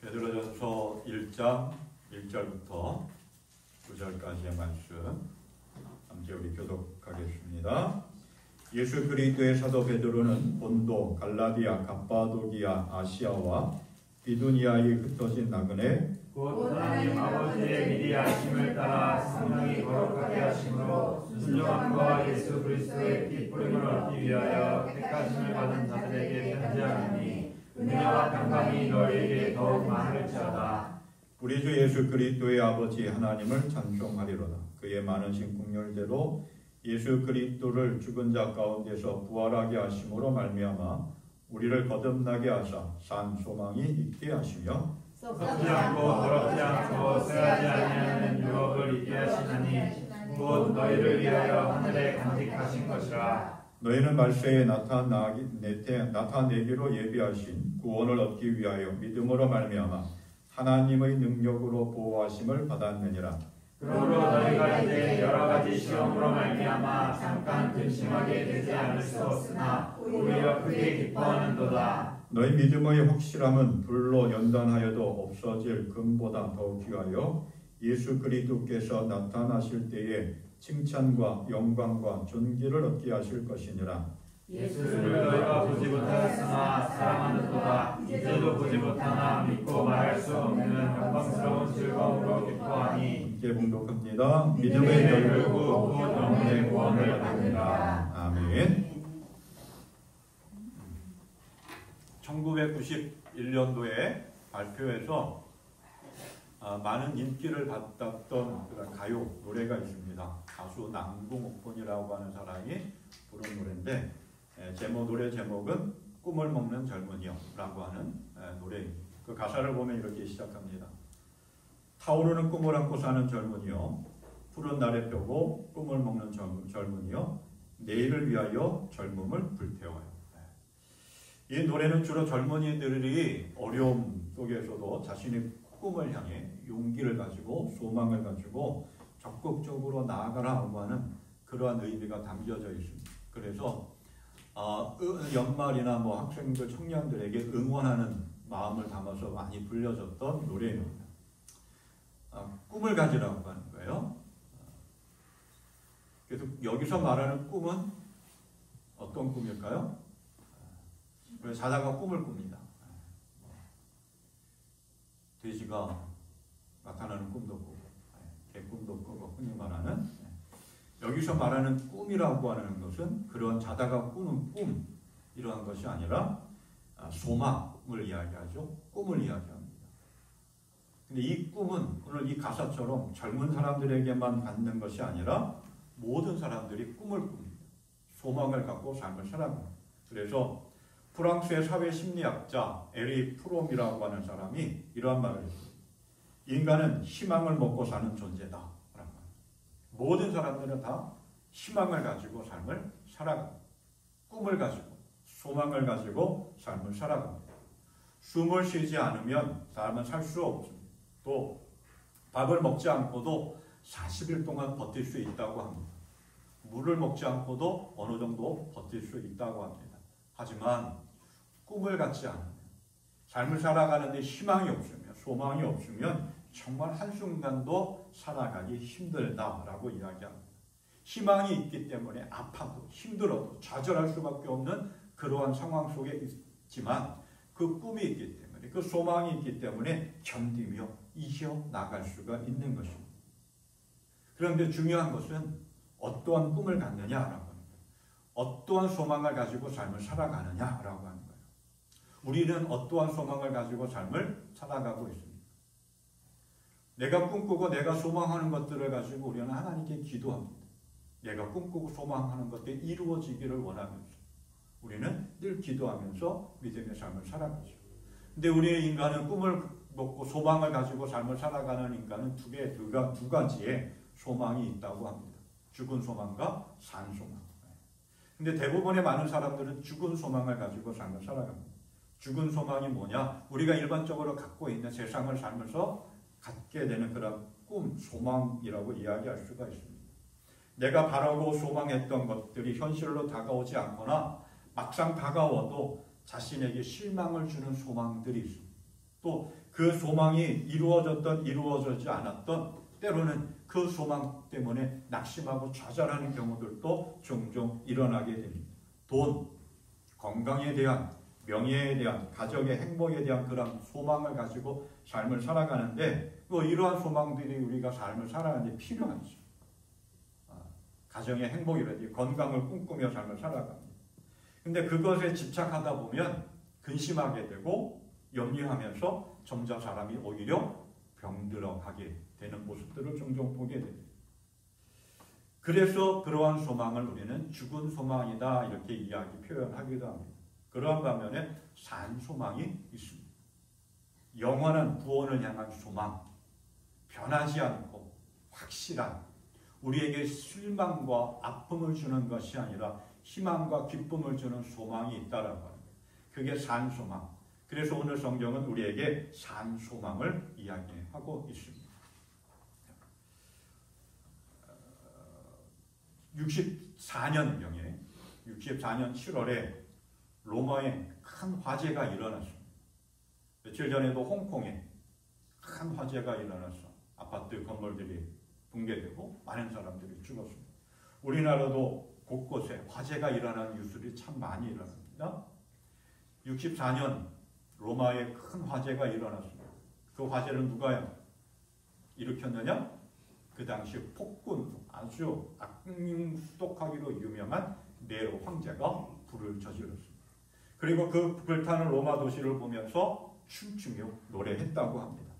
베드로전서 1장 1절부터 9절까지의 말씀 함께 우리 교독하겠습니다. 예수 그리스도의 사도 베드로는 본도, 갈라디아, 갑바도기아, 아시아와 비두니아에 흩어진 나그네 곧 하나님 아버지의 미리 하심을 따라 성령이 거룩하게 하심으로 순종함과 예수 그리스도의 핏부림을 얻기 위하여 택하심을 받은 자들에게 편지하노니 은혜와 평강이 너희에게 더욱 많을지어다. 우리 주 예수 그리스도의 아버지 하나님을 찬송하리로다. 그의 많으신 국률대로 예수 그리스도를 죽은 자 가운데서 부활하게 하심으로 말미암아 우리를 거듭나게 하사 산 소망이 있게 하시며 썩지 않고 더럽지 않고 쇠하지 아니하는 유업을 있게 하시나니 곧 너희를 위하여 하늘에 간직하신 것이라. 너희는 말세에 나타내기로 예비하신 구원을 얻기 위하여 믿음으로 말미암아 하나님의 능력으로 보호하심을 받았느니라. 그러므로 너희가 이제 여러 가지 시험으로 말미암아 잠깐 근심하게 되지 않을 수 없으나 오히려 크게 기뻐하는도다. 너희 믿음의 확실함은 불로 연단하여도 없어질 금보다 더욱 귀하여 예수 그리스도께서 나타나실 때에 칭찬과 영광과 존귀를 얻게 하실 것이니라. 예수를 너희가 보지 못하였으나 사랑하는도다. 이제도 보지 못하나 믿고 말할 수 없는 영광스러운 즐거움으로 기뻐하니. 함께 봉독합니다. 믿음의 결국 곧 영혼의 구원을 얻으리라. 아멘. 1991년도에 발표해서 많은 인기를 받았던 가요 노래가 있습니다. 가수 남궁옥본이라고 하는 사람이 부른 노래인데 노래 제목은 꿈을 먹는 젊은이여라고 하는 노래입니다. 그 가사를 보면 이렇게 시작합니다. 타오르는 꿈을 안고 사는 젊은이여, 푸른 날에 펴고 꿈을 먹는 젊은이여, 내일을 위하여 젊음을 불태워요. 이 노래는 주로 젊은이들이 어려움 속에서도 자신의 꿈을 향해 용기를 가지고 소망을 가지고 적극적으로 나아가라고 하는 그러한 의미가 담겨져 있습니다. 그래서 연말이나 학생들, 청년들에게 응원하는 마음을 담아서 많이 불려졌던 노래입니다. 꿈을 가지라고 하는 거예요. 그래서 여기서 말하는 꿈은 어떤 꿈일까요? 자다가 꿈을 꿉니다. 돼지가 나타나는 꿈도 꾸고 개꿈도 꾸고 흔히 말하는 여기서 말하는 꿈이라고 하는 것은 그런 자다가 꾸는 꿈 이러한 것이 아니라 소망을 이야기하죠. 꿈을 이야기합니다. 근데 이 꿈은 오늘 이 가사처럼 젊은 사람들에게만 갖는 것이 아니라 모든 사람들이 꿈을 꿉니다. 소망을 갖고 삶을 살아갑니다. 그래서 프랑스의 사회심리학자 에리 프롬이라고 하는 사람이 이러한 말을 했습니다. 인간은 희망을 먹고 사는 존재다. 모든 사람들은 다 희망을 가지고 삶을 살아갑니다. 꿈을 가지고 소망을 가지고 삶을 살아갑니다. 숨을 쉬지 않으면 사람은 살 수 없습니다. 또 밥을 먹지 않고도 40일 동안 버틸 수 있다고 합니다. 물을 먹지 않고도 어느 정도 버틸 수 있다고 합니다. 하지만 꿈을 갖지 않으면 삶을 살아가는데 희망이 없으면 소망이 없으면 정말 한순간도 살아가기 힘들다라고 이야기합니다. 희망이 있기 때문에 아파도 힘들어도 좌절할 수밖에 없는 그러한 상황 속에 있지만 그 꿈이 있기 때문에 그 소망이 있기 때문에 견디며 이겨나갈 수가 있는 것입니다. 그런데 중요한 것은 어떠한 꿈을 갖느냐라고 하는 거예요. 어떠한 소망을 가지고 삶을 살아가느냐라고 하는 거예요. 우리는 어떠한 소망을 가지고 삶을 살아가고 있습니다. 내가 꿈꾸고 내가 소망하는 것들을 가지고 우리는 하나님께 기도합니다. 내가 꿈꾸고 소망하는 것들이 이루어지기를 원하면서 우리는 늘 기도하면서 믿음의 삶을 살아가죠. 근데 우리의 인간은 꿈을 먹고 소망을 가지고 삶을 살아가는 인간은 두 가지의 소망이 있다고 합니다. 죽은 소망과 산 소망. 근데 대부분의 많은 사람들은 죽은 소망을 가지고 삶을 살아갑니다. 죽은 소망이 뭐냐? 우리가 일반적으로 갖고 있는 세상을 살면서 갖게 되는 그런 꿈, 소망이라고 이야기할 수가 있습니다. 내가 바라고 소망했던 것들이 현실로 다가오지 않거나 막상 다가와도 자신에게 실망을 주는 소망들이 있습니다. 또 그 소망이 이루어졌던 이루어지지 않았던 때로는 그 소망 때문에 낙심하고 좌절하는 경우들도 종종 일어나게 됩니다. 돈, 건강에 대한, 명예에 대한, 가정의 행복에 대한 그런 소망을 가지고 삶을 살아가는데 이러한 소망들이 우리가 삶을 살아가는데 필요하죠. 가정의 행복이라든지 건강을 꿈꾸며 삶을 살아갑니다. 근데 그것에 집착하다 보면 근심하게 되고 염려하면서 점점 사람이 오히려 병들어가게 되는 모습들을 종종 보게 됩니다. 그래서 그러한 소망을 우리는 죽은 소망이다 이렇게 이야기 표현하기도 합니다. 그러한 반면에 산 소망이 있습니다. 영원한 구원을 향한 소망, 변하지 않고 확실한 우리에게 실망과 아픔을 주는 것이 아니라 희망과 기쁨을 주는 소망이 있다라고 합니다. 그게 산 소망. 그래서 오늘 성경은 우리에게 산 소망을 이야기하고 있습니다. 64년경에 64년 7월에 로마에 큰 화재가 일어났습니다. 며칠 전에도 홍콩에 큰 화재가 일어나서 아파트 건물들이 붕괴되고 많은 사람들이 죽었습니다. 우리나라도 곳곳에 화재가 일어나는 뉴스들이 참 많이 일어납니다. 64년 로마에 큰 화재가 일어났습니다. 그 화재를 누가 일으켰느냐? 그 당시 폭군, 아주 악명수독하기로 유명한 네로 황제가 불을 저질렀습니다. 그리고 그 불타는 로마 도시를 보면서 춤추며 노래했다고 합니다.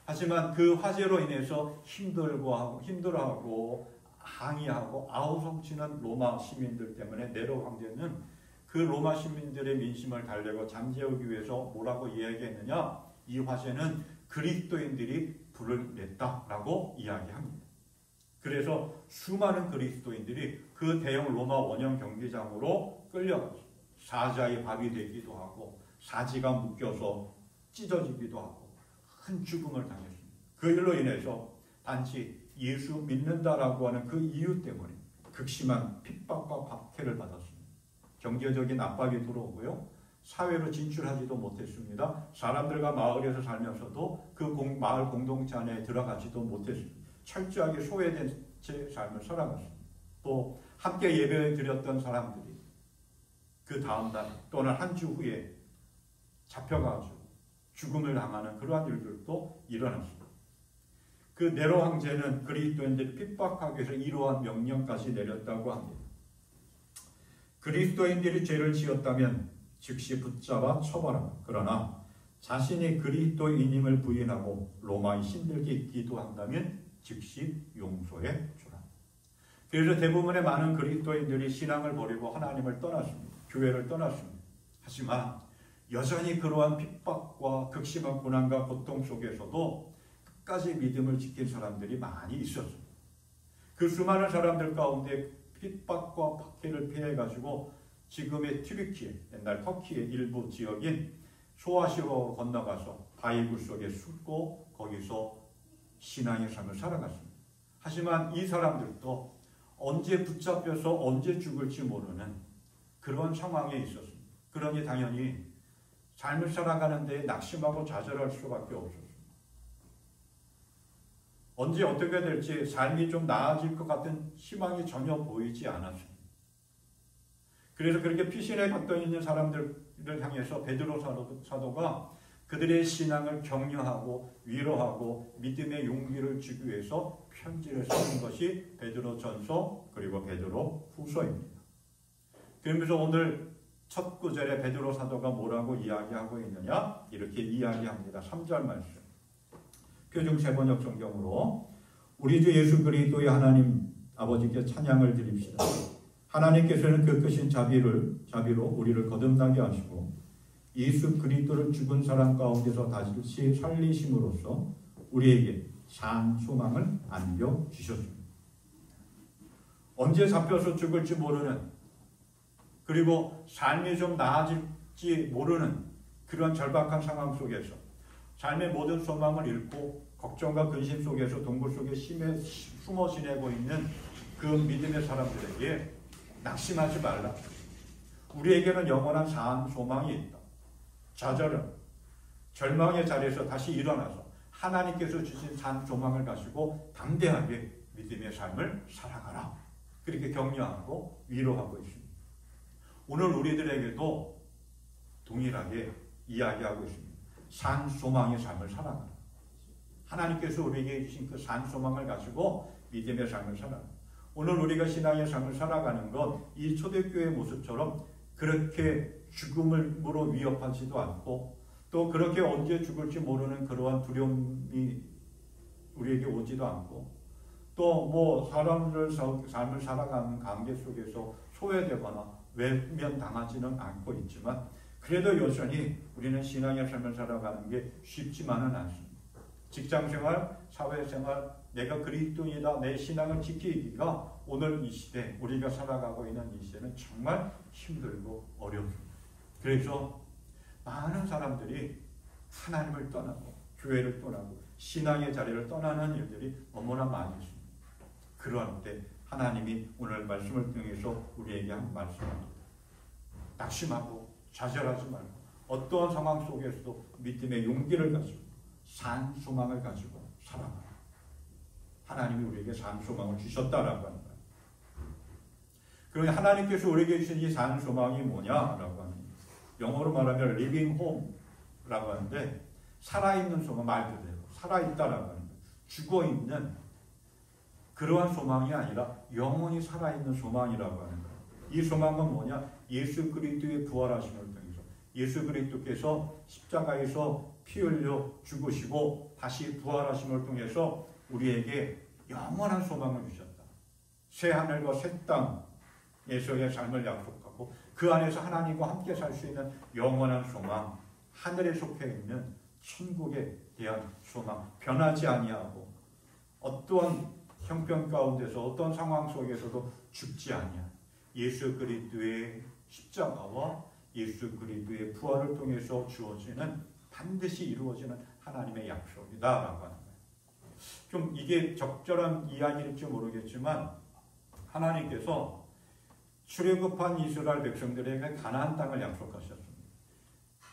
하지만 그 화재로 인해서 힘들어하고 항의하고 아우성치는 로마 시민들 때문에 네로 황제는 그 로마 시민들의 민심을 달래고 잠재우기 위해서 뭐라고 이야기했느냐? 이 화재는 그리스도인들이 불을 냈다라고 이야기합니다. 그래서 수많은 그리스도인들이 그 대형 로마 원형 경기장으로 끌려가서 사자의 밥이 되기도 하고 사지가 묶여서 찢어지기도 하고 큰 죽음을 당했습니다. 그 일로 인해서 단지 예수 믿는다라고 하는 그 이유 때문에 극심한 핍박과 박해를 받았습니다. 경제적인 압박이 들어오고요. 사회로 진출하지도 못했습니다. 사람들과 마을에서 살면서도 그 마을 공동체 안에 들어가지도 못했습니다. 철저하게 소외된 채 삶을 살아갔습니다. 또 함께 예배 드렸던 사람들이 그 다음날 또는 한 주 후에 잡혀가지고 죽음을 당하는 그러한 일들도 일어났습니다. 그 네로 황제는 그리스도인들을 핍박하기 위해서 이러한 명령까지 내렸다고 합니다. 그리스도인들이 죄를 지었다면 즉시 붙잡아 처벌하라. 그러나 자신이 그리스도인임을 부인하고 로마의 신들께 기도한다면 즉시 용서해 주라. 그래서 대부분의 많은 그리스도인들이 신앙을 버리고 하나님을 떠났습니다. 교회를 떠났습니다. 하지만 여전히 그러한 핍박과 극심한 고난과 고통 속에서도 끝까지 믿음을 지킨 사람들이 많이 있었습니다. 그 수많은 사람들 가운데 핍박과 박해를 피해가지고 지금의 튀르키예, 옛날 터키의 일부 지역인 소아시로 건너가서 바위굴 속에 숨고 거기서 신앙의 삶을 살아갔습니다. 하지만 이 사람들도 언제 붙잡혀서 언제 죽을지 모르는 그런 상황에 있었습니다. 그러니 당연히 삶을 살아가는데 낙심하고 좌절할 수밖에 없었습니다. 언제 어떻게 될지 삶이 좀 나아질 것 같은 희망이 전혀 보이지 않았습니다. 그래서 그렇게 피신에 걷던 있는 사람들을 향해서 베드로 사도가 그들의 신앙을 격려하고 위로하고 믿음의 용기를 주기 위해서 편지를 쓰는 것이 베드로전서 그리고 베드로 후서입니다. 그러면서 오늘 첫 구절에 베드로 사도가 뭐라고 이야기하고 있느냐? 이렇게 이야기합니다. 3절 말씀. 표중 세번역 성경으로 우리 주 예수 그리스도의 하나님 아버지께 찬양을 드립시다. 하나님께서는 그 크신 자비로 우리를 거듭나게 하시고 예수 그리스도를 죽은 사람 가운데서 다시 살리심으로써 우리에게 산 소망을 안겨주셨습니다. 언제 잡혀서 죽을지 모르는 그리고 삶이 좀 나아질지 모르는 그런 절박한 상황 속에서 삶의 모든 소망을 잃고 걱정과 근심 속에서 동굴 속에 숨어 지내고 있는 그 믿음의 사람들에게 낙심하지 말라. 우리에게는 영원한 산 소망이 있다. 좌절은 절망의 자리에서 다시 일어나서 하나님께서 주신 산 소망을 가지고 담대하게 믿음의 삶을 살아가라. 그렇게 격려하고 위로하고 있습니다. 오늘 우리들에게도 동일하게 이야기하고 있습니다. 산 소망의 삶을 살아가라. 하나님께서 우리에게 주신 그 산 소망을 가지고 믿음의 삶을 살아가라. 오늘 우리가 신앙의 삶을 살아가는 것, 이 초대교회의 모습처럼 그렇게 죽음으로 위협하지도 않고 또 그렇게 언제 죽을지 모르는 그러한 두려움이 우리에게 오지도 않고 또 뭐 사람들 삶을 살아가는 관계 속에서 소외되거나 외면당하지는 않고 있지만 그래도 여전히 우리는 신앙의 삶을 살아가는 게 쉽지만은 않습니다. 직장생활, 사회생활, 내가 그리스도인이다, 내 신앙을 지키기가 오늘 이 시대, 우리가 살아가고 있는 이 시대는 정말 힘들고 어렵습니다. 그래서 많은 사람들이 하나님을 떠나고 교회를 떠나고 신앙의 자리를 떠나는 일들이 너무나 많이 있습니다. 그러한 때 하나님이 오늘 말씀을 통해서 우리에게 한 말씀입니다. 낙심하고 좌절하지 말고 어떠한 상황 속에서도 믿음의 용기를 가지고 산 소망을 가지고 살아가라. 하나님이 우리에게 산 소망을 주셨다라고 하는 거예요. 그러면 하나님께서 우리에게 주신 이 산 소망이 뭐냐라고 하는 거예요. 영어로 말하면 living home라고 하는데 살아있는 소망, 말 그대로 살아있다라고 하는 거예요. 죽어있는 그러한 소망이 아니라 영원히 살아있는 소망이라고 하는 거예요. 이 소망은 뭐냐? 예수 그리스도의 부활하심을 통해서 예수 그리스도께서 십자가에서 피 흘려 죽으시고 다시 부활하심을 통해서 우리에게 영원한 소망을 주셨다. 새 하늘과 새 땅에서의 삶을 약속하고 그 안에서 하나님과 함께 살 수 있는 영원한 소망, 하늘에 속해 있는 천국에 대한 소망, 변하지 아니하고 어떠한 형편 가운데서 어떤 상황 속에서도 죽지 아니한 예수 그리스도의 십자가와 예수 그리스도의 부활을 통해서 주어지는 반드시 이루어지는 하나님의 약속이다라고 하는 거예요. 좀 이게 적절한 이야기일지 모르겠지만 하나님께서 출애굽한 이스라엘 백성들에게 가나안 땅을 약속하셨습니다.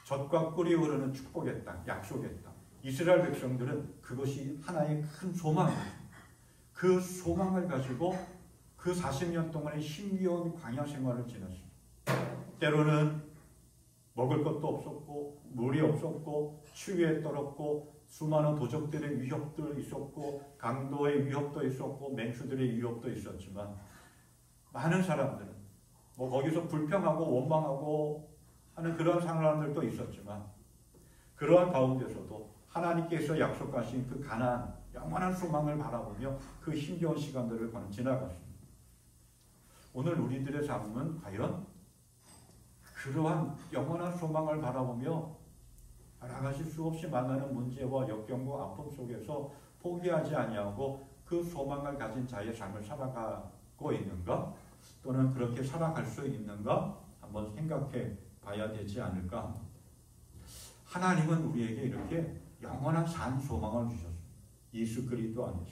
젖과 꿀이 흐르는 축복의 땅, 약속의 땅. 이스라엘 백성들은 그것이 하나의 큰 소망이었습니다. 그 소망을 가지고 그 40년 동안의 힘겨운 광야 생활을 지냈습니다. 때로는 먹을 것도 없었고 물이 없었고 추위에 떨었고 수많은 도적들의 위협도 있었고 강도의 위협도 있었고 맹수들의 위협도 있었지만 많은 사람들은 뭐 거기서 불평하고 원망하고 하는 그런 사람들도 있었지만 그러한 가운데서도 하나님께서 약속하신 그 가나안 영원한 소망을 바라보며 그 힘겨운 시간들을 지나갔습니다. 오늘 우리들의 삶은 과연 그러한 영원한 소망을 바라보며 알아가실 수 없이 만나는 문제와 역경과 아픔 속에서 포기하지 아니하고 그 소망을 가진 자의 삶을 살아가고 있는가? 또는 그렇게 살아갈 수 있는가? 한번 생각해 봐야 되지 않을까? 하나님은 우리에게 이렇게 영원한 산 소망을 주셨습니다. 예수 그리스도 안에서.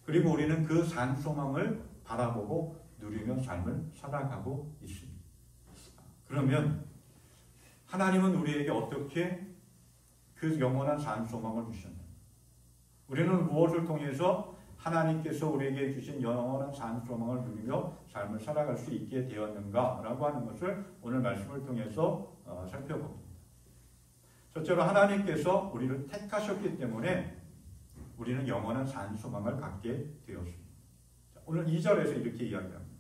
그리고 우리는 그 산 소망을 바라보고 누리며 삶을 살아가고 있습니다. 그러면 하나님은 우리에게 어떻게 그 영원한 산 소망을 주셨나요? 우리는 무엇을 통해서 하나님께서 우리에게 주신 영원한 산 소망을 누리며 삶을 살아갈 수 있게 되었는가라고 하는 것을 오늘 말씀을 통해서 살펴봅니다. 첫째로 하나님께서 우리를 택하셨기 때문에 우리는 영원한 산 소망을 갖게 되었습니다. 오늘 2절에서 이렇게 이야기합니다.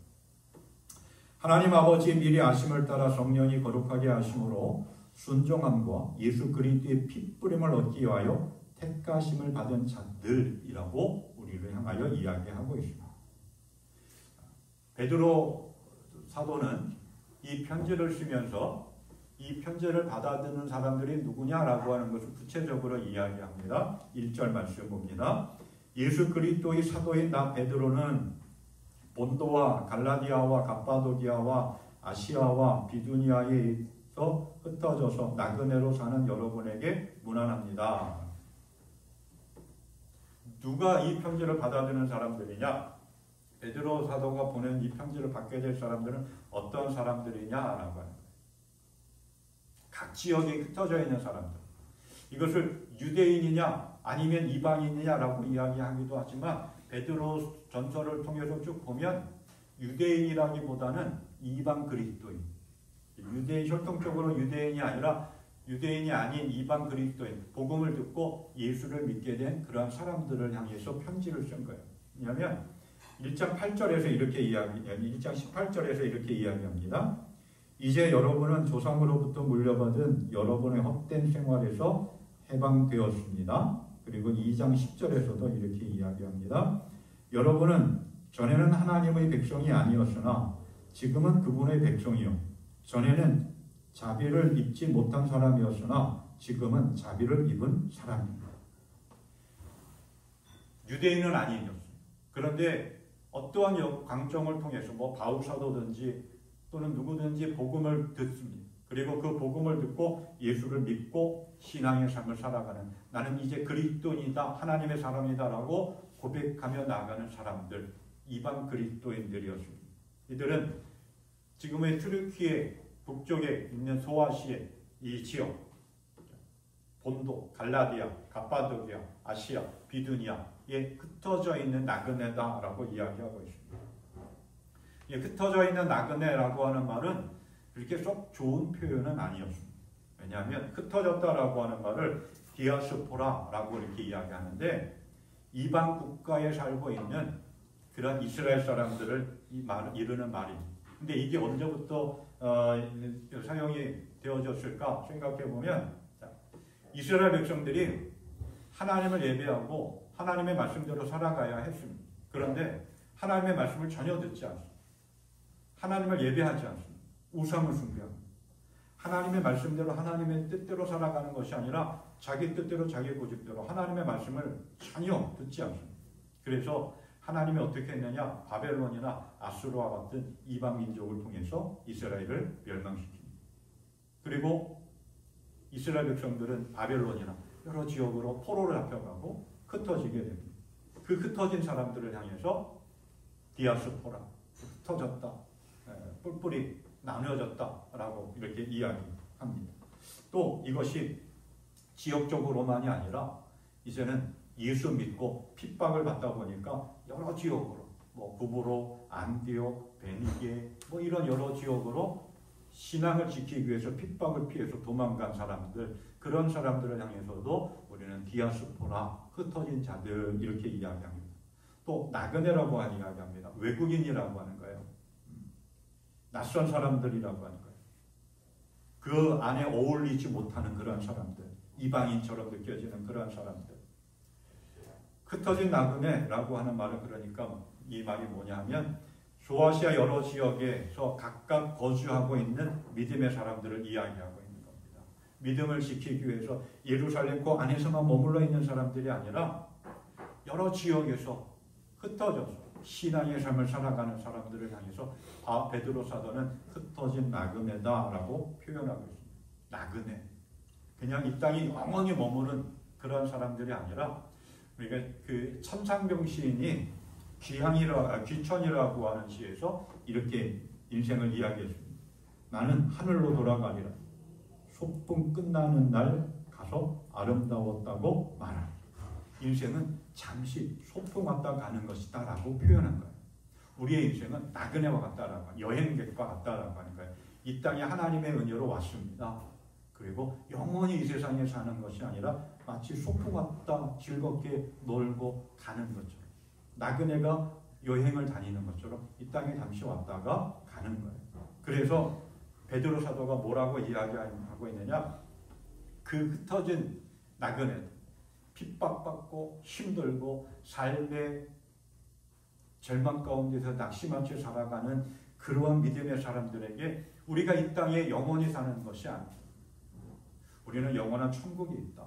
하나님 아버지의 미리 아심을 따라 성령이 거룩하게 하심으로 순종함과 예수 그리스도의 핏부림을 얻기 위하여 택하심을 받은 자들이라고 우리를 향하여 이야기하고 있습니다. 베드로 사도는 이 편지를 쓰면서 이 편지를 받아듣는 사람들이 누구냐라고 하는 것을 구체적으로 이야기합니다. 1절 말씀 봅니다. 예수 그리스도의 사도인 나 베드로는 본도와 갈라디아와 갑바도기아와 아시아와 비두니아에서 흩어져서 나그네로 사는 여러분에게 문안합니다. 누가 이 편지를 받아들이는 사람들이냐? 베드로 사도가 보낸 이 편지를 받게 될 사람들은 어떤 사람들이냐라고 합니다. 각 지역에 흩어져 있는 사람들. 이것을 유대인이냐 아니면 이방인이냐라고 이야기하기도 하지만 베드로 전서를 통해서 쭉 보면 유대인이라기보다는 이방 그리스도인, 유대인 혈통적으로 유대인이 아니라 유대인이 아닌 이방 그리스도인, 복음을 듣고 예수를 믿게 된 그러한 사람들을 향해서 편지를 쓴 거예요. 왜냐하면 1장 8절에서 이렇게 1장 18절에서 이렇게 이야기합니다. 이제 여러분은 조상으로부터 물려받은 여러분의 헛된 생활에서 해방되었습니다. 그리고 2장 10절에서도 이렇게 이야기합니다. 여러분은 전에는 하나님의 백성이 아니었으나 지금은 그분의 백성이요. 전에는 자비를 입지 못한 사람이었으나 지금은 자비를 입은 사람입니다. 유대인은 아니었어요. 그런데 어떠한 광정을 통해서 바울 사도든지 또는 누구든지 복음을 듣습니다. 그리고 그 복음을 듣고 예수를 믿고 신앙의 삶을 살아가는, 나는 이제 그리스도인이다, 하나님의 사람이다라고 고백하며 나아가는 사람들, 이방 그리스도인들이었습니다. 이들은 지금의 튀르키예 북쪽에 있는 소아시아 이 지역, 본도, 갈라디아, 갑바도기아, 아시아, 비두니아에 흩어져 있는 나그네다라고 이야기하고 있습니다. 흩어져 있는 나그네라고 하는 말은 그렇게 썩 좋은 표현은 아니었습니다. 왜냐하면 흩어졌다라고 하는 말을 디아스포라라고 이렇게 이야기하는데 이방 국가에 살고 있는 그런 이스라엘 사람들을 이르는 말입니다. 근데 이게 언제부터 사용이 되어졌을까 생각해 보면, 이스라엘 백성들이 하나님을 예배하고 하나님의 말씀대로 살아가야 했습니다. 그런데 하나님의 말씀을 전혀 듣지 않습니다. 하나님을 예배하지 않습니다. 우상을 숭배합니다. 하나님의 말씀대로 하나님의 뜻대로 살아가는 것이 아니라 자기 뜻대로 자기 고집대로 하나님의 말씀을 전혀 듣지 않습니다. 그래서 하나님이 어떻게 했느냐, 바벨론이나 아수르와 같은 이방 민족을 통해서 이스라엘을 멸망시킵니다. 그리고 이스라엘 백성들은 바벨론이나 여러 지역으로 포로를 잡혀가고 흩어지게 됩니다. 그 흩어진 사람들을 향해서 디아스포라, 흩어졌다, 뿔뿔이 나누어졌다라고 이렇게 이야기합니다. 또 이것이 지역적으로만이 아니라 이제는 예수 믿고 핍박을 받다 보니까 여러 지역으로, 구브로, 안디옥, 베니게, 이런 여러 지역으로 신앙을 지키기 위해서 핍박을 피해서 도망간 사람들, 그런 사람들을 향해서도 우리는 디아스포라, 흩어진 자들 이렇게 이야기합니다. 또 나그네라고 이야기합니다. 외국인이라고 하는 거예요. 낯선 사람들이라고 하는 거예요. 그 안에 어울리지 못하는 그런 사람들, 이방인처럼 느껴지는 그런 사람들. 흩어진 나그네라고 하는 말은 그러니까 이 말이 뭐냐 하면 소아시아 여러 지역에서 각각 거주하고 있는 믿음의 사람들을 이야기하고 있는 겁니다. 믿음을 지키기 위해서 예루살렘 그 안에서만 머물러 있는 사람들이 아니라 여러 지역에서 흩어져서 신앙의 삶을 살아가는 사람들을 향해서 베드로 사도는 흩어진 나그네다라고 표현하고 있습니다. 나그네. 그냥 이 땅에 영원히 머무는 그런 사람들이 아니라 우리가 그 천상병 시인이 귀천이라고 하는 시에서 이렇게 인생을 이야기했습니다. 나는 하늘로 돌아가리라. 소풍 끝나는 날 가서 아름다웠다고 말하리. 인생은 잠시 소풍 왔다 가는 것이다 라고 표현한 거예요. 우리의 인생은 나그네와 같다라고, 여행객과 같다라고 하는 거예요. 이 땅에 하나님의 은혜로 왔습니다. 그리고 영원히 이 세상에 사는 것이 아니라 마치 소풍 왔다 즐겁게 놀고 가는 것처럼, 나그네가 여행을 다니는 것처럼 이 땅에 잠시 왔다가 가는 거예요. 그래서 베드로 사도가 뭐라고 이야기하고 있느냐, 그 흩어진 나그네, 핍박받고 힘들고 삶의 절망 가운데서 낙심한 채 살아가는 그러한 믿음의 사람들에게 우리가 이 땅에 영원히 사는 것이 아니다. 우리는 영원한 천국이 있다.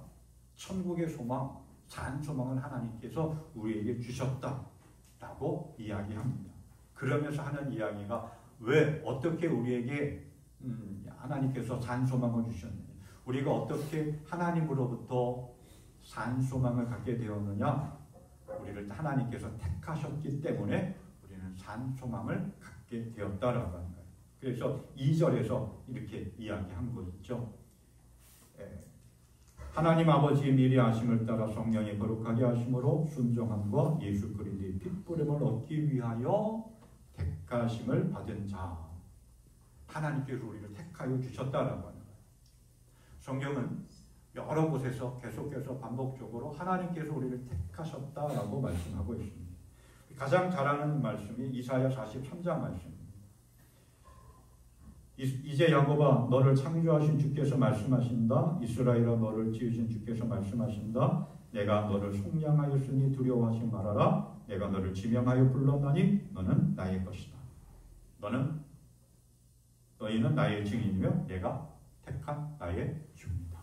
천국의 소망, 산 소망을 하나님께서 우리에게 주셨다라고 이야기합니다. 그러면서 하는 이야기가 왜 어떻게 우리에게 하나님께서 산 소망을 주셨느냐, 우리가 어떻게 하나님으로부터 산 소망을 갖게 되었느냐, 우리를 하나님께서 택하셨기 때문에 우리는 산 소망을 갖게 되었다라고 하는 거예요. 그래서 2절에서 이렇게 이야기한 거죠. 하나님 아버지의 미리 아심을 따라 성령이 거룩하게 하심으로 순종함과 예수 그리스도의 핏부림을 얻기 위하여 택하심을 받은 자. 하나님께서 우리를 택하여 주셨다라고 하는 거예요. 성경은 여러 곳에서 계속해서 반복적으로 하나님께서 우리를 택하셨다라고 말씀하고 있습니다. 가장 잘 아는 말씀이 이사야 43장 말씀입니다. 이제 야곱아 너를 창조하신 주께서 말씀하신다. 이스라엘아 너를 지으신 주께서 말씀하신다. 내가 너를 속량하였으니 두려워하지 말아라. 내가 너를 지명하여 불렀나니 너는 나의 것이다. 너희는 나의 증인이며 내가 택한 나의 종이다.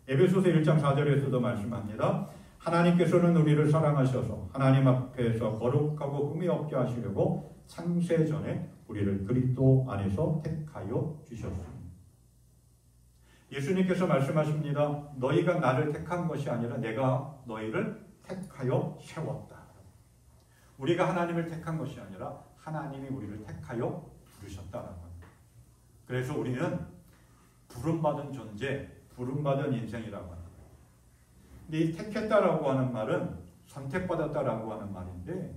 에베소서 1장 4절에서도 말씀합니다. 하나님께서는 우리를 사랑하셔서 하나님 앞에서 거룩하고 흠이 없게 하시려고 창세 전에 우리를 그리스도 안에서 택하여 주셨습니다. 예수님께서 말씀하십니다. 너희가 나를 택한 것이 아니라 내가 너희를 택하여 세웠다. 우리가 하나님을 택한 것이 아니라 하나님이 우리를 택하여 부르셨다라고 합니다. 그래서 우리는 부름받은 존재, 부름받은 인생이라고 합니다. 근데 이 택했다라고 하는 말은 선택받았다라고 하는 말인데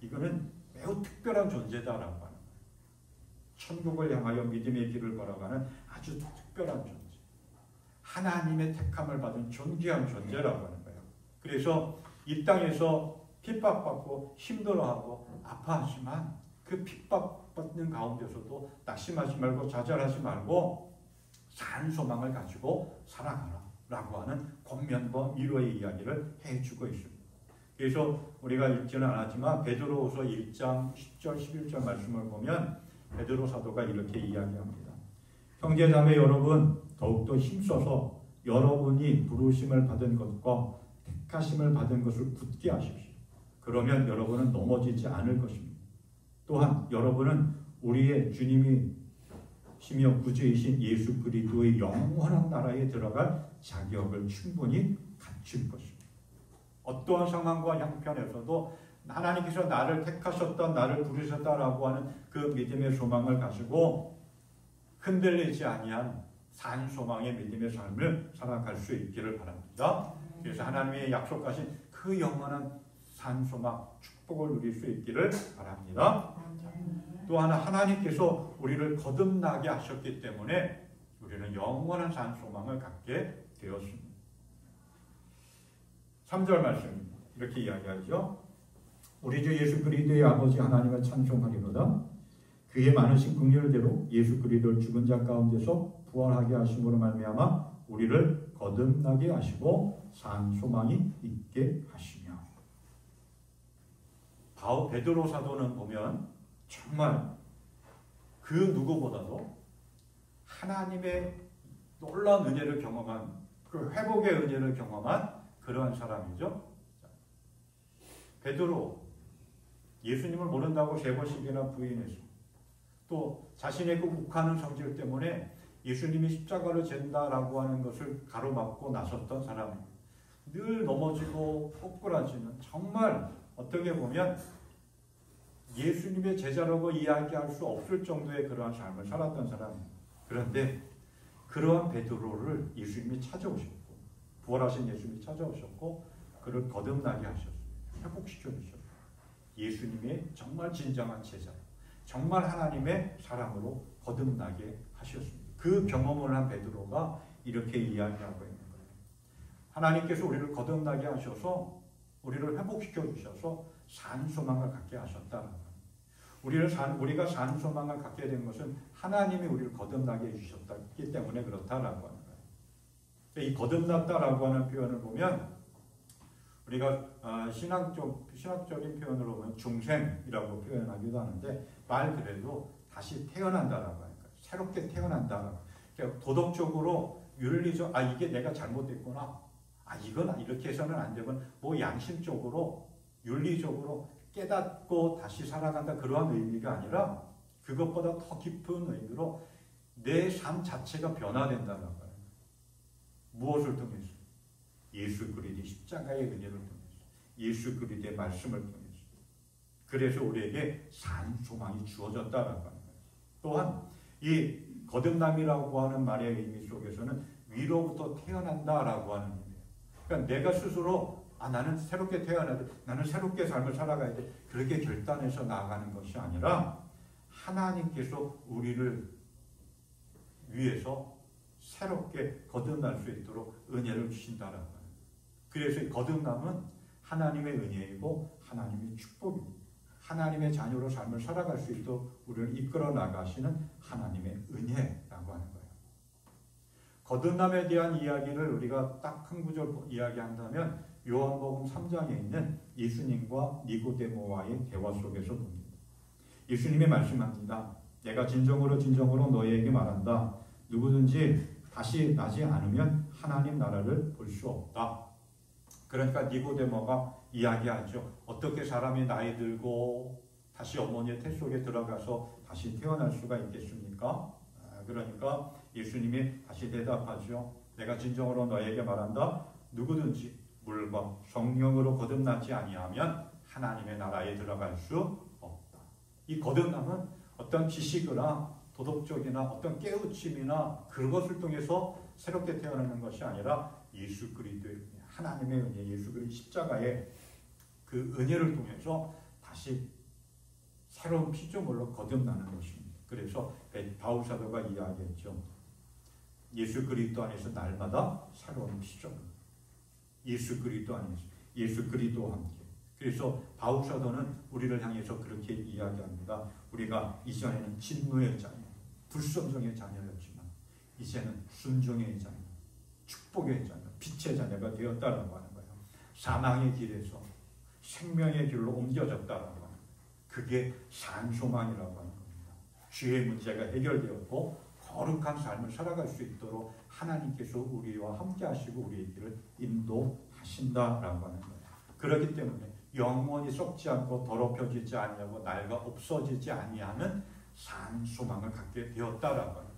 이거는 매우 특별한 존재다라고 하는 거예요. 천국을 향하여 믿음의 길을 걸어가는 아주 특별한 존재. 하나님의 택함을 받은 존귀한 존재라고 하는 거예요. 그래서 이 땅에서 핍박받고 힘들어하고 아파하지만 그 핍박받는 가운데서도 낙심하지 말고 좌절하지 말고 산 소망을 가지고 살아가라 라고 하는 권면과 위로의 이야기를 해주고 있습니다. 그래서 우리가 읽지는 않았지만 베드로후서 1장 10절 11절 말씀을 보면 베드로 사도가 이렇게 이야기합니다. 형제자매 여러분 더욱더 힘써서 여러분이 부르심을 받은 것과 택하심을 받은 것을 굳게 하십시오. 그러면 여러분은 넘어지지 않을 것입니다. 또한 여러분은 우리의 주님이시며 구주이신 예수 그리스도의 영원한 나라에 들어갈 자격을 충분히 갖출 것입니다. 어떠한 상황과 형편에서도 하나님께서 나를 택하셨다, 나를 부르셨다라고 하는 그 믿음의 소망을 가지고 흔들리지 아니한 산 소망의 믿음의 삶을 살아갈 수 있기를 바랍니다. 그래서 하나님의 약속하신 그 영원한 산 소망, 축복을 누릴 수 있기를 바랍니다. 또 하나 하나님께서 우리를 거듭나게 하셨기 때문에 우리는 영원한 산 소망을 갖게 되었습니다. 3절 말씀 이렇게 이야기하죠. 우리 주 예수 그리스도의 아버지 하나님을 찬송하리로다. 그의 많으신 긍휼대로 예수 그리스도를 죽은 자 가운데서 부활하게 하심으로 말미암아 우리를 거듭나게 하시고 산 소망이 있게 하시며. 바오 베드로 사도는 보면 정말 그 누구보다도 하나님의 놀라운 은혜를 경험한 그 회복의 은혜를 경험한 그러한 사람이죠. 베드로 예수님을 모른다고 3번씩이나 부인했습니다. 또 자신의 그 욱하는 성질 때문에 예수님이 십자가를 진다라고 하는 것을 가로막고 나섰던 사람입니다. 늘 넘어지고 꼬꾸라지는 정말 어떻게 보면 예수님의 제자라고 이야기할 수 없을 정도의 그러한 삶을 살았던 사람입니다. 그런데 그러한 베드로를 예수님이 찾아오셨고 부활하신 예수님이 찾아오셨고 그를 거듭나게 하셨습니다. 회복시켜 주셨습니다. 예수님의 정말 진정한 제자, 정말 하나님의 사랑으로 거듭나게 하셨습니다. 그 경험을 한 베드로가 이렇게 이야기하고 있는 거예요. 하나님께서 우리를 거듭나게 하셔서 우리를 회복시켜 주셔서 산 소망을 갖게 하셨다는 거예요. 우리가 산 소망을 갖게 된 것은 하나님이 우리를 거듭나게 해주셨기 때문에 그렇다라고 하는 거예요. 이 거듭났다라고 하는 표현을 보면 우리가 신학적인 표현으로 보면 중생이라고 표현하기도 하는데 말 그대로 다시 태어난다라고 하는 거예요. 새롭게 태어난다라고. 그러니까 도덕적으로 윤리적 이게 내가 잘못됐구나. 이건 이렇게 해서는 안 되면 뭐 양심적으로 윤리적으로 깨닫고 다시 살아간다 그러한 의미가 아니라 그것보다 더 깊은 의미로 내 삶 자체가 변화된다는 거예요. 무엇을 통해서? 예수 그리스도의 십자가의 은혜를 통해서, 예수 그리스도의 말씀을 통해서. 그래서 우리에게 산 소망이 주어졌다는 거예요. 또한 이 거듭남이라고 하는 말의 의미 속에서는 위로부터 태어난다라고 하는 거예요. 그러니까 내가 스스로 나는 새롭게 태어나야 돼. 나는 새롭게 삶을 살아가야 돼. 그렇게 결단해서 나아가는 것이 아니라 하나님께서 우리를 위해서 새롭게 거듭날 수 있도록 은혜를 주신다라고 하는 거예요. 그래서 이 거듭남은 하나님의 은혜이고 하나님의 축복입니다. 하나님의 자녀로 삶을 살아갈 수 있도록 우리를 이끌어 나가시는 하나님의 은혜라고 하는 거예요. 거듭남에 대한 이야기를 우리가 딱 한 구절 이야기한다면 요한복음 3장에 있는 예수님과 니고데모와의 대화 속에서 봅니다. 예수님이 말씀합니다. 내가 진정으로 너희에게 말한다. 누구든지 다시 나지 않으면 하나님 나라를 볼 수 없다. 그러니까 니고데모가 이야기하죠. 어떻게 사람이 나이 들고 다시 어머니의 태 속에 들어가서 다시 태어날 수가 있겠습니까? 그러니까 예수님이 다시 대답하죠. 내가 진정으로 너에게 말한다. 누구든지 물과 성령으로 거듭나지 아니하면 하나님의 나라에 들어갈 수 없다. 이 거듭남은 어떤 지식이나 도덕적이나 어떤 깨우침이나 그것을 통해서 새롭게 태어나는 것이 아니라 예수 그리스도의 은혜, 하나님의 은혜, 예수 그리스도 십자가의 그 은혜를 통해서 다시 새로운 피조물로 거듭나는 것입니다. 그래서 바울 사도가 이야기했죠. 예수 그리스도 안에서 날마다 새로운 피조물. 예수 그리스도 안에서, 예수 그리스도와 함께. 그래서 바울 사도는 우리를 향해서 그렇게 이야기합니다. 우리가 이전에는 진노의 자녀, 불순종의 자녀였지만 이제는 순종의 자녀, 축복의 자녀, 빛의 자녀가 되었다라고 하는 거예요. 사망의 길에서 생명의 길로 옮겨졌다라고 하는 거예요. 그게 산소망이라고 하는 겁니다. 죄의 문제가 해결되었고 거룩한 삶을 살아갈 수 있도록 하나님께서 우리와 함께 하시고 우리의 길을 인도하신다라고 하는 거예요. 그렇기 때문에 영원히 썩지 않고 더럽혀지지 아니하고 낡아 없어지지 아니하는 산소망을 갖게 되었다라고 하는 거예요.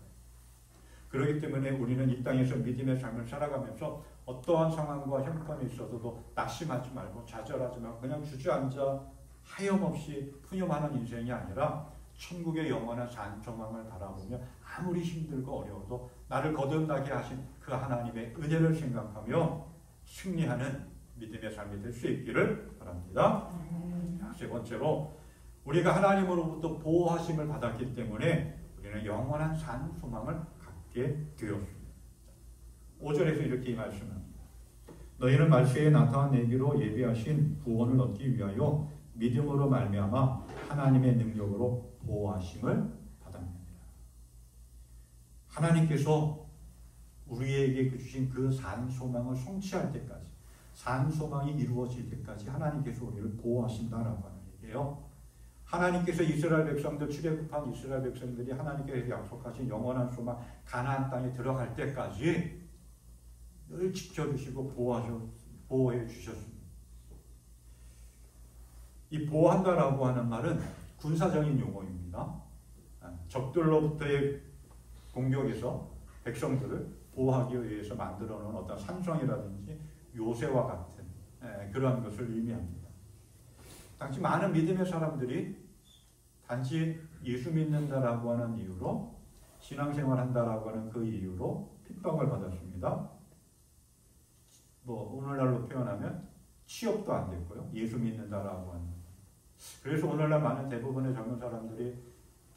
그렇기 때문에 우리는 이 땅에서 믿음의 삶을 살아가면서 어떠한 상황과 형편이 있어도 낙심하지 말고 좌절하지 말고 그냥 주저앉아 하염없이 푸념하는 인생이 아니라 천국의 영원한 산소망을 바라보며 아무리 힘들고 어려워도 나를 거듭나게 하신 그 하나님의 은혜를 생각하며 승리하는 믿음의 삶이 될 수 있기를 바랍니다. 세 번째로 우리가 하나님으로부터 보호하심을 받았기 때문에 우리는 영원한 산소망을 갖게 되었습니다. 5절에서 이렇게 말씀합니다. 너희는 말세에 나타내기로 예비하신 구원을 얻기 위하여 믿음으로 말미암아 하나님의 능력으로 보호하심을 받았느니라. 하나님께서 우리에게 주신 그 산소망을 성취할 때까지, 산소망이 이루어질 때까지 하나님께서 우리를 보호하신다라고 하는 얘기예요. 하나님께서 이스라엘 백성들, 출애굽한 이스라엘 백성들이 하나님께서 약속하신 영원한 소망 가나안 땅에 들어갈 때까지 늘 지켜주시고 보호해 주셨습니다. 이 보호한다라고 하는 말은 군사적인 용어입니다. 적들로부터의 공격에서 백성들을 보호하기 위해서 만들어 놓은 어떤 산성이라든지 요새와 같은 그러한 것을 의미합니다. 당시 많은 믿음의 사람들이 단지 예수 믿는다라고 하는 이유로, 신앙생활 한다라고 하는 그 이유로 핍박을 받았습니다. 오늘날로 표현하면 취업도 안 됐고요. 예수 믿는다라고 하는. 그래서 오늘날 많은 대부분의 젊은 사람들이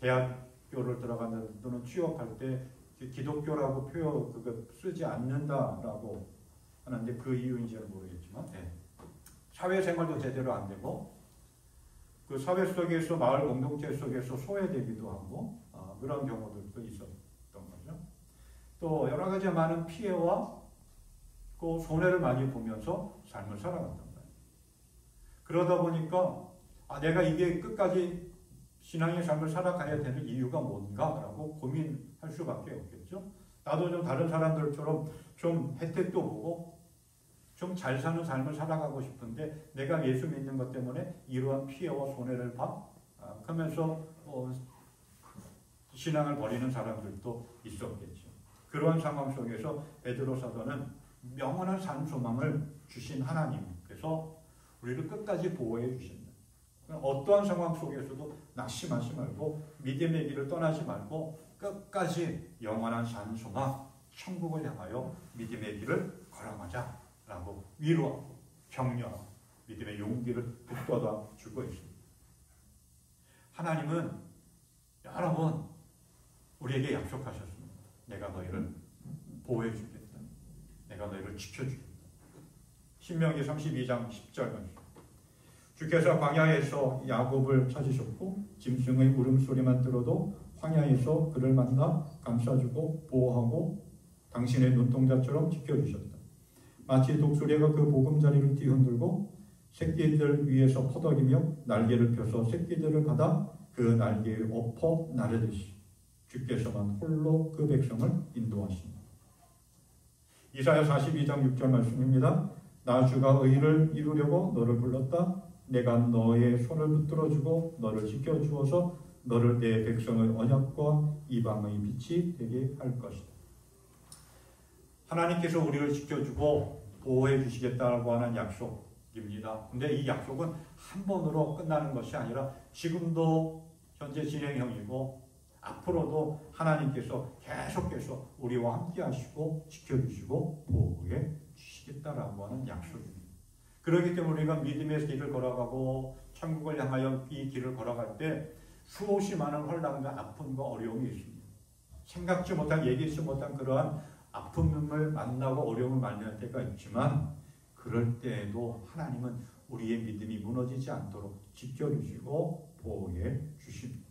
대학교를 들어간다 또는 취업할 때 기독교라고 그거 쓰지 않는다라고 하는데 그 이유인지는 모르겠지만 사회생활도 제대로 안 되고 그 사회 속에서 마을 공동체 속에서 소외되기도 하고 그런 경우들도 있었던 거죠. 또 여러 가지 많은 피해와 그 손해를 많이 보면서 삶을 살아갔던 거예요. 그러다 보니까 내가 이게 끝까지 신앙의 삶을 살아가야 되는 이유가 뭔가라고 고민할 수밖에 없겠죠. 나도 좀 다른 사람들처럼 좀 혜택도 보고 좀 잘 사는 삶을 살아가고 싶은데 내가 예수 믿는 것 때문에 이러한 피해와 손해를 하면서 신앙을 버리는 사람들도 있었겠죠. 그러한 상황 속에서 베드로 사도는 영원한 산소망을 주신 하나님께서 우리를 끝까지 보호해 주신다. 어떠한 상황 속에서도 낙심하지 말고 믿음의 길을 떠나지 말고 끝까지 영원한 산소망, 천국을 향하여 믿음의 길을 걸어가자라고 위로하고 격려하고 믿음의 용기를 북돋아 주고 있습니다. 하나님은 여러 번 우리에게 약속하셨습니다. 내가 너희를 보호해 주겠다. 내가 너희를 지켜주겠다. 신명기 32장 10절 말씀. 주께서 광야에서 야곱을 찾으셨고 짐승의 울음소리만 들어도 광야에서 그를 만나 감싸주고 보호하고 당신의 눈동자처럼 지켜주셨다. 마치 독수리가 그 보금자리를 뒤흔들고 새끼들 위에서 퍼덕이며 날개를 펴서 새끼들을 받아 그 날개에 엎어 나르듯이 주께서만 홀로 그 백성을 인도하십니다. 이사야 42장 6절 말씀입니다. 나 주가 의를 이루려고 너를 불렀다. 내가 너의 손을 붙들어주고 너를 지켜주어서 너를 내 백성의 언약과 이방의 빛이 되게 할 것이다. 하나님께서 우리를 지켜주고 보호해 주시겠다고 하는 약속입니다. 근데 이 약속은 한 번으로 끝나는 것이 아니라 지금도 현재 진행형이고 앞으로도 하나님께서 계속해서 우리와 함께 하시고 지켜주시고 보호해 주시겠다라고 하는 약속입니다. 그렇기 때문에 우리가 믿음의 길을 걸어가고 천국을 향하여 이 길을 걸어갈 때 수없이 많은 혼란과 아픔과 어려움이 있습니다. 생각지 못한, 얘기치 못한 그러한 아픔을 만나고 어려움을 만날 때가 있지만 그럴 때에도 하나님은 우리의 믿음이 무너지지 않도록 지켜주시고 보호해 주십니다.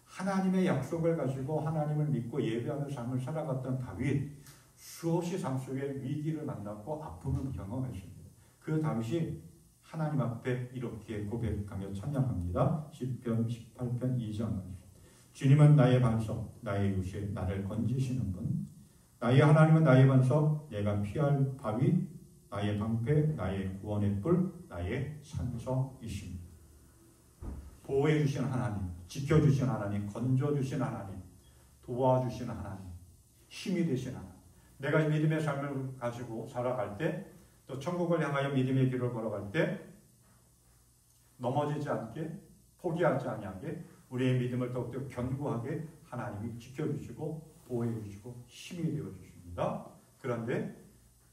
하나님의 약속을 가지고 하나님을 믿고 예배하는 삶을 살아갔던 다윗, 수없이 삶 속에 위기를 만났고 아픔을 경험했습니다. 그 다윗이 하나님 앞에 이렇게 고백하며 찬양합니다. 시편 18편 2절. 주님은 나의 반석, 나의 요새, 나를 건지시는 분. 나의 하나님은 나의 반석, 내가 피할 바위, 나의 방패, 나의 구원의 뿔, 나의 산성이십니다. 보호해 주신 하나님, 지켜주신 하나님, 건져주신 하나님, 도와주신 하나님, 힘이 되신 하나님. 내가 믿음의 삶을 가지고 살아갈 때, 또 천국을 향하여 믿음의 길을 걸어갈 때 넘어지지 않게, 포기하지 아니하게 우리의 믿음을 더욱더 견고하게 하나님이 지켜주시고 보호해 주시고 힘이 되어 주십니다. 그런데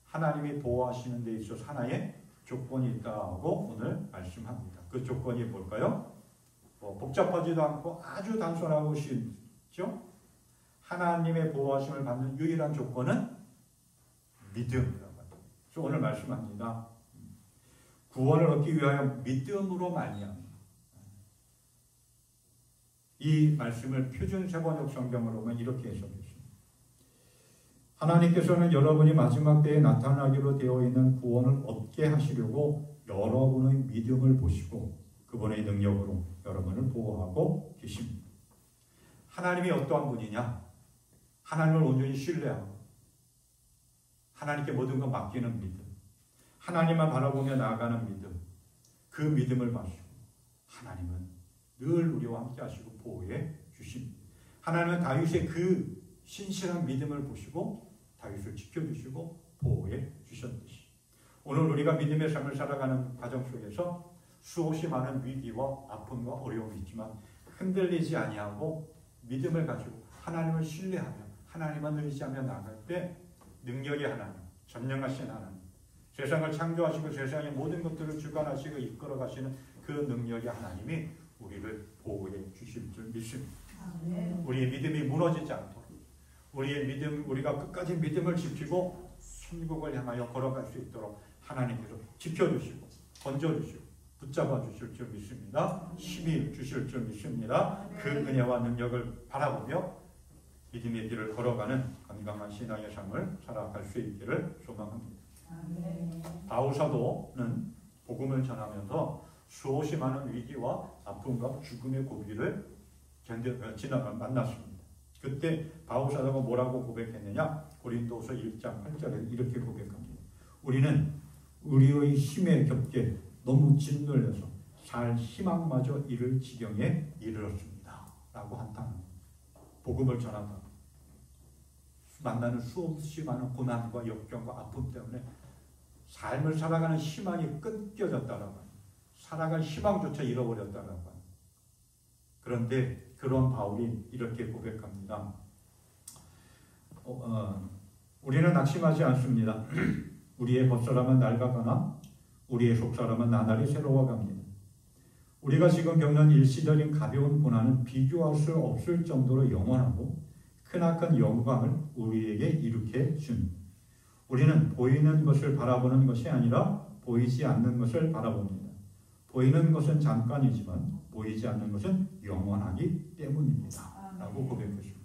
하나님이 보호하시는 데 있어서 하나의 조건이 있다고 오늘 말씀합니다. 그 조건이 뭘까요? 복잡하지도 않고 아주 단순하고 쉽죠? 하나님의 보호하심을 받는 유일한 조건은 믿음이라고 합니다. 그래서 오늘 말씀합니다. 구원을 얻기 위하여 믿음으로 말미암아. 이 말씀을 표준 세번역 성경으로 보면 이렇게 해석했습니다. 하나님께서는 여러분이 마지막 때에 나타나기로 되어 있는 구원을 얻게 하시려고 여러분의 믿음을 보시고 그분의 능력으로 여러분을 보호하고 계십니다. 하나님이 어떠한 분이냐? 하나님을 온전히 신뢰하고 하나님께 모든 것 맡기는 믿음, 하나님만 바라보며 나아가는 믿음, 그 믿음을 가지고 하나님은 늘 우리와 함께 하시고 보호해 주십니다. 하나님은 다윗의 그 신실한 믿음을 보시고 다윗을 지켜주시고 보호해 주셨듯이 오늘 우리가 믿음의 삶을 살아가는 과정 속에서 수없이 많은 위기와 아픔과 어려움이 있지만 흔들리지 아니하고 믿음을 가지고 하나님을 신뢰하며 하나님만 의지하며 나아갈 때 능력의 하나님, 전능하신 하나님, 세상을 창조하시고 세상의 모든 것들을 주관하시고 이끌어 가시는 그 능력의 하나님이 우리를 보호해 주실 줄 믿습니다. 우리의 믿음이 무너지지 않도록 우리의 믿음, 우리가 끝까지 믿음을 지키고 천국을 향하여 걸어갈 수 있도록 하나님께서 지켜주시고 건져주시고 붙잡아 주실 줄 믿습니다. 힘이 주실 줄 믿습니다. 그 은혜와 능력을 바라보며 믿음의 길을 걸어가는 건강한 신앙의 삶을 살아갈 수 있기를 소망합니다. 바울 사도는 복음을 전하면서 수없이 많은 위기와 아픔과 죽음의 고비를 만났습니다. 그때 바울 사도가 뭐라고 고백했느냐? 고린도서 1장 8절에 이렇게 고백합니다. 우리는 우리의 힘에 겹게 너무 짓눌려서 살 희망마저 잃을 지경에 이르렀습니다. 라고 한탄합니다. 복음을 전하다 만나는 수없이 많은 고난과 역경과 아픔 때문에 삶을 살아가는 희망이 끊겨졌다라고 합니다. 살아갈 희망조차 잃어버렸다라고 합니다. 그런데 그런 바울이 이렇게 고백합니다. 우리는 낙심하지 않습니다. 우리의 벗사람은 낡아가나 우리의 속사람은 나날이 새로워갑니다. 우리가 지금 겪는 일시적인 가벼운 고난은 비교할 수 없을 정도로 영원하고 크나큰 영광을 우리에게 일으켜 준. 우리는 보이는 것을 바라보는 것이 아니라 보이지 않는 것을 바라봅니다. 보이는 것은 잠깐이지만 보이지 않는 것은 영원하기 때문입니다. 라고 고백했습니다.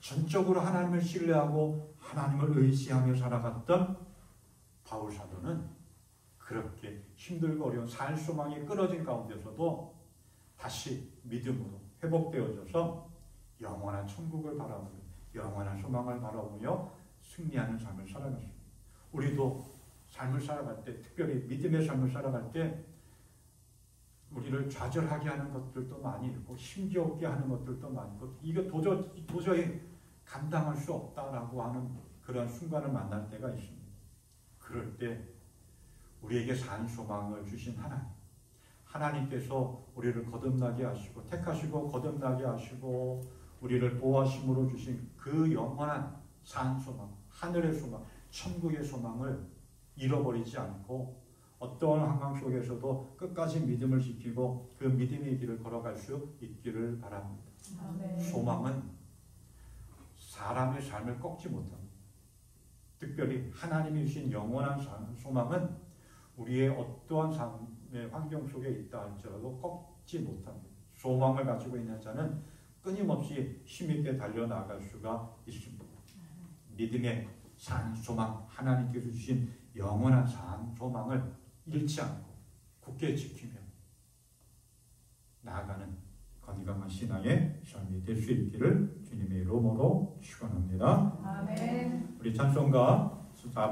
전적으로 하나님을 신뢰하고 하나님을 의지하며 살아갔던 바울 사도는 그렇게 힘들고 어려운 산소망이 끊어진 가운데서도 다시 믿음으로 회복되어져서 영원한 천국을 바라보며 영원한 소망을 바라보며 승리하는 삶을 살아갔습니다. 우리도 삶을 살아갈 때, 특별히 믿음의 삶을 살아갈 때 우리를 좌절하게 하는 것들도 많이 있고 힘겹게 하는 것들도 많이 있고 이거 도저히 감당할 수 없다라고 하는 그런 순간을 만날 때가 있습니다. 그럴 때 우리에게 산 소망을 주신 하나님께서 우리를 거듭나게 하시고 택하시고 거듭나게 하시고 우리를 보호하심으로 주신 그 영원한 산 소망, 하늘의 소망, 천국의 소망을 잃어버리지 않고 어떠한 환경 속에서도 끝까지 믿음을 지키고 그 믿음의 길을 걸어갈 수 있기를 바랍니다. 아멘. 소망은 사람의 삶을 꺾지 못합니다. 특별히 하나님이 주신 영원한 소망은 우리의 어떠한 삶의 환경 속에 있다 할지라도 꺾지 못합니다. 소망을 가지고 있는 자는 끊임없이 힘있게 달려나갈 수가 있습니다. 믿음의 산 소망, 하나님께서 주신 영원한 산 소망을 잃지 않고 굳게 지키며 나아가는 건강한 신앙의 삶이 될 수 있기를 주님의 이름으로 축원합니다. 아멘. 우리 찬송가